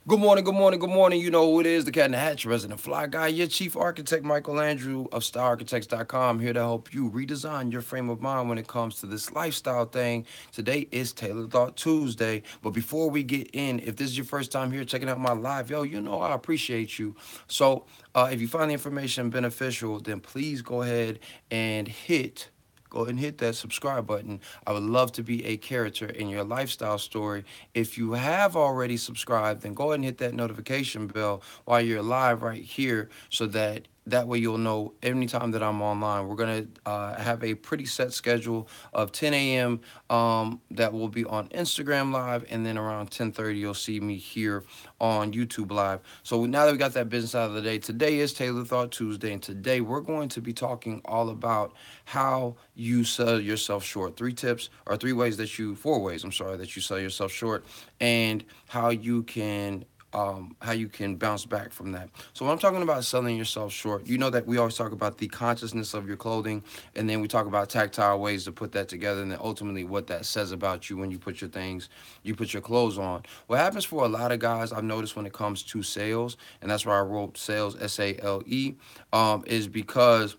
Good morning, good morning, good morning. You know who it is, the cat in the hatch, resident fly guy, your chief architect, Michael Andrew of StyleArchitects.com, here to help you redesign your frame of mind when it comes to this lifestyle thing. Today is Taylor Thought Tuesday, but before we get in, if this is your first time here checking out my live, yo, you know I appreciate you. So if you find the information beneficial, then please go ahead and hit that subscribe button. I would love to be a character in your lifestyle story. If you have already subscribed, then go ahead and hit that notification bell while you're live right here so that way you'll know anytime that I'm online. We're going to have a pretty set schedule of 10 a.m. That will be on Instagram Live, and then around 10:30 you'll see me here on YouTube Live. So now that we got that business out of the day, today is Taylor Thought Tuesday, and today we're going to be talking all about how you sell yourself short. Four ways, I'm sorry, that you sell yourself short, and how you can bounce back from that. So when I'm talking about selling yourself short, you know that we always talk about the consciousness of your clothing, and then we talk about tactile ways to put that together, and then ultimately what that says about you when you put your clothes on. What happens for a lot of guys, I've noticed when it comes to sales, and that's why I wrote sales, SALE, is because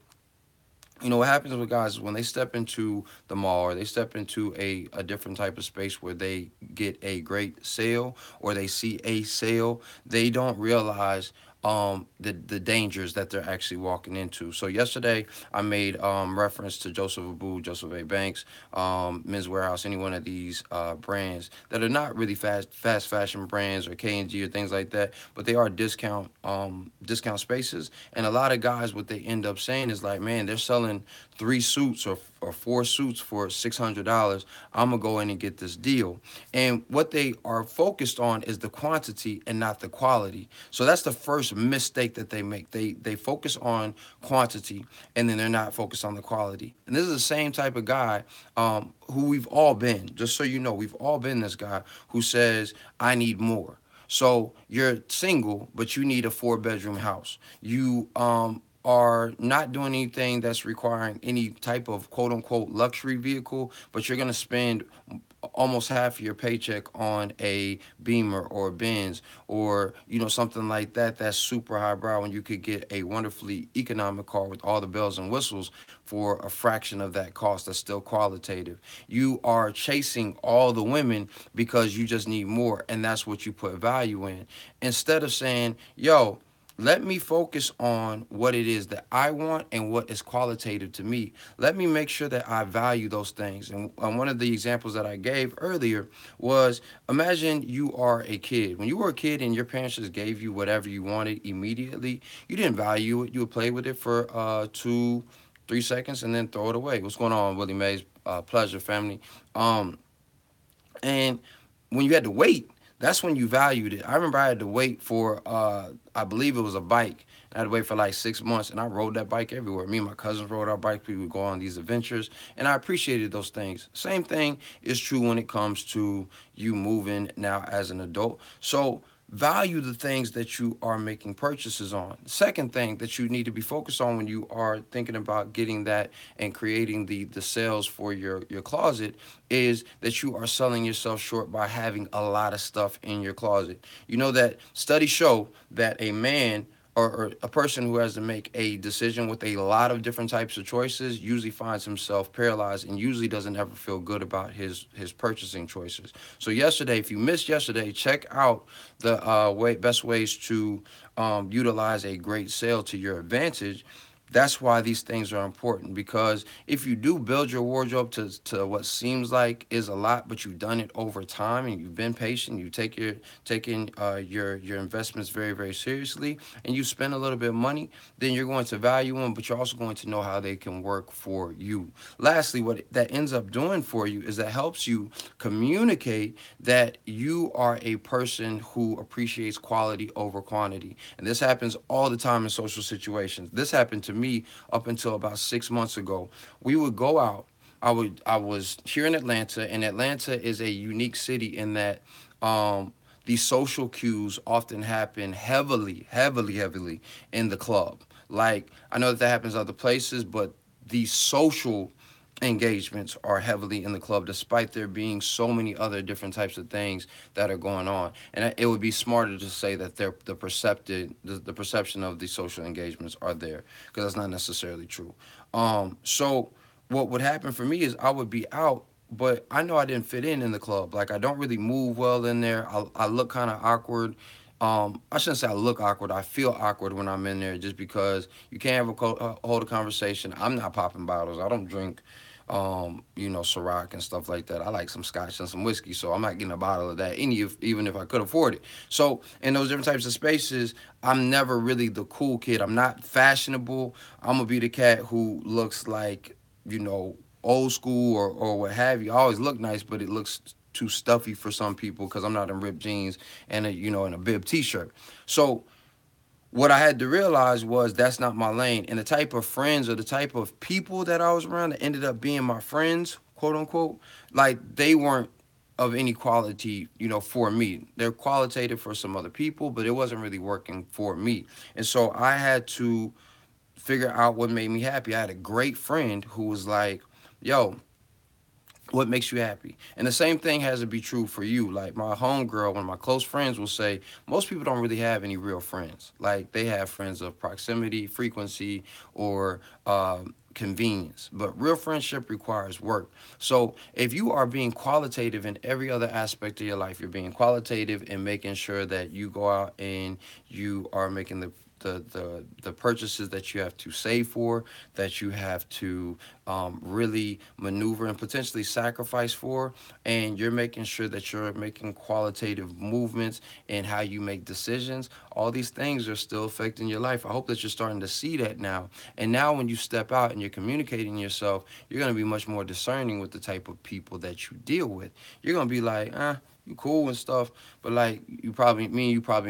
what happens with guys is when they step into the mall or they step into a different type of space where they get a great sale or they see a sale, they don't realize the dangers that they're actually walking into. So yesterday I made reference to Joseph Abu, Joseph A. Banks, Men's Warehouse, any one of these brands that are not really fast fashion brands or K&G or things like that, but they are discount spaces. And a lot of guys, what they end up saying is like, man, they're selling three suits or four suits for $600. I'm gonna go in and get this deal. And what they are focused on is the quantity and not the quality. So that's the first mistake that they make. They focus on quantity and then they're not focused on the quality. And this is the same type of guy who we've all been. Just so you know, we've all been this guy who says, I need more. So you're single, but you need a four-bedroom house. You are not doing anything that's requiring any type of quote unquote luxury vehicle, but you're going to spend almost half of your paycheck on a Beamer or a Benz or something like that that's super highbrow when you could get a wonderfully economic car with all the bells and whistles for a fraction of that cost that's still qualitative. You are chasing all the women because you just need more and that's what you put value in. Instead of saying, yo, let me focus on what it is that I want and what is qualitative to me. Let me make sure that I value those things. And one of the examples that I gave earlier was imagine you are a kid. When you were a kid and your parents just gave you whatever you wanted immediately, you didn't value it. You would play with it for 2, 3 seconds and then throw it away. What's going on, Willie Mays? Pleasure, family. Um, and when you had to wait, that's when you valued it. I remember I had to wait for, I believe it was a bike. I had to wait for like 6 months, and I rode that bike everywhere. Me and my cousins rode our bike. We would go on these adventures, and I appreciated those things. Same thing is true when it comes to you moving now as an adult. So value the things that you are making purchases on. Second thing that you need to be focused on when you are thinking about getting that and creating the sales for your closet is that you are selling yourself short by having a lot of stuff in your closet. You know that studies show that a man or a person who has to make a decision with a lot of different types of choices usually finds himself paralyzed and usually doesn't ever feel good about his purchasing choices. So yesterday, if you missed yesterday, check out the best ways to utilize a great sale to your advantage. That's why these things are important because if you do build your wardrobe to what seems like is a lot, but you've done it over time and you've been patient, you taking your investments very very seriously, and you spend a little bit of money, then you're going to value them, but you're also going to know how they can work for you. Lastly, what that ends up doing for you is that helps you communicate that you are a person who appreciates quality over quantity. And this happens all the time in social situations. This happened to me up until about 6 months ago. We would go out. I was here in Atlanta, and Atlanta is a unique city in that these social cues often happen heavily in the club. Like I know that happens other places, but the social engagements are heavily in the club, despite there being so many other different types of things that are going on. And it would be smarter to say that they're the perception of the social engagements are there, because that's not necessarily true. So what would happen for me is I would be out, but I know I didn't fit in the club. Like, I don't really move well in there. I look kind of awkward. I shouldn't say I look awkward. I feel awkward when I'm in there, just because you can't have hold a conversation. I'm not popping bottles. I don't drink, Ciroc and stuff like that. I like some scotch and some whiskey, so I'm not getting a bottle of that, even if I could afford it. So in those different types of spaces, I'm never really the cool kid. I'm not fashionable. I'm gonna be the cat who looks like, old school, or what have you. I always look nice, but it looks too stuffy for some people because I'm not in ripped jeans and a bib t-shirt. So what I had to realize was that's not my lane. And the type of friends or the type of people that I was around that ended up being my friends, quote unquote, like, they weren't of any quality, for me. They're qualitative for some other people, but it wasn't really working for me. And so I had to figure out what made me happy. I had a great friend who was like, yo, what makes you happy? And the same thing has to be true for you. Like, my homegirl, one of my close friends, will say most people don't really have any real friends. Like, they have friends of proximity, frequency, or convenience. But real friendship requires work. So if you are being qualitative in every other aspect of your life, you're being qualitative in making sure that you go out and you are making the purchases that you have to save for, that you have to really maneuver and potentially sacrifice for, and you're making sure that you're making qualitative movements in how you make decisions. All these things are still affecting your life. I hope that you're starting to see that now. And now when you step out and you're communicating yourself, you're going to be much more discerning with the type of people that you deal with. You're going to be like, you cool and stuff, but like, you probably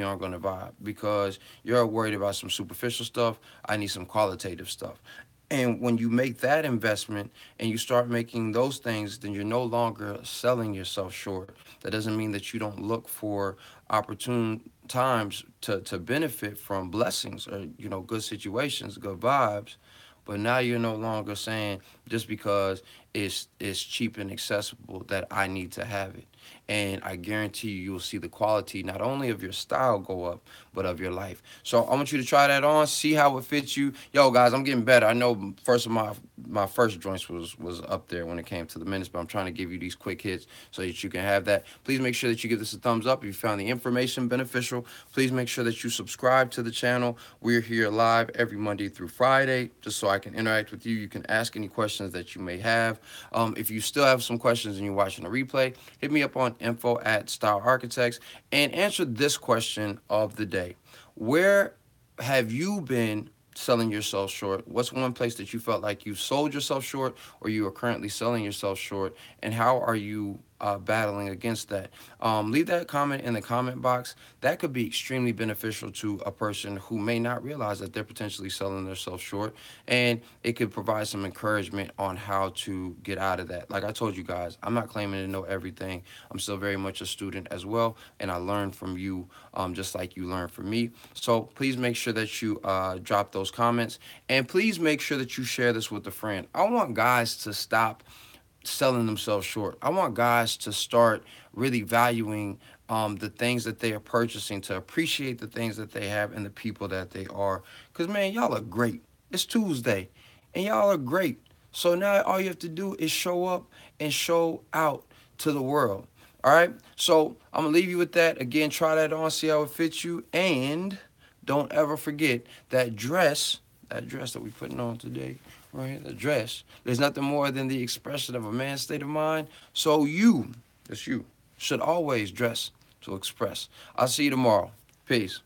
aren't gonna vibe, because you're worried about some superficial stuff. I need some qualitative stuff. And when you make that investment and you start making those things, then you're no longer selling yourself short. That doesn't mean that you don't look for opportune times to benefit from blessings, or good situations, good vibes. But now you're no longer saying, just because it's cheap and accessible, that I need to have it. And I guarantee you'll see the quality not only of your style go up, but of your life. So I want you to try that on, see how it fits you. Yo, guys, I'm getting better. I know first of my first joints was up there when it came to the minutes, but I'm trying to give you these quick hits so that you can have that. Please make sure that you give this a thumbs up if you found the information beneficial. Please make sure that you subscribe to the channel. We're here live every Monday through Friday, just so I can interact with you. You can ask any questions that you may have. If you still have some questions and you're watching a replay, hit me up on info@Style Architects and answer this question of the day. Where have you been selling yourself short? What's one place that you felt like you sold yourself short, or you are currently selling yourself short? And how are you battling against that? Leave that comment in the comment box. That could be extremely beneficial to a person who may not realize that they're potentially selling themselves short. And it could provide some encouragement on how to get out of that. Like I told you guys, I'm not claiming to know everything. I'm still very much a student as well. And I learn from you, just like you learn from me. So please make sure that you drop those comments. And please make sure that you share this with a friend. I want guys to stop selling themselves short. I want guys to start really valuing the things that they are purchasing, to appreciate the things that they have and the people that they are. Because, man, y'all are great. It's Tuesday, and y'all are great. So now all you have to do is show up and show out to the world. All right? So I'm going to leave you with that. Again, try that on, see how it fits you. And don't ever forget that dress that we're putting on today, right? The dress. There's nothing more than the expression of a man's state of mind. So that's you, should always dress to express. I'll see you tomorrow. Peace.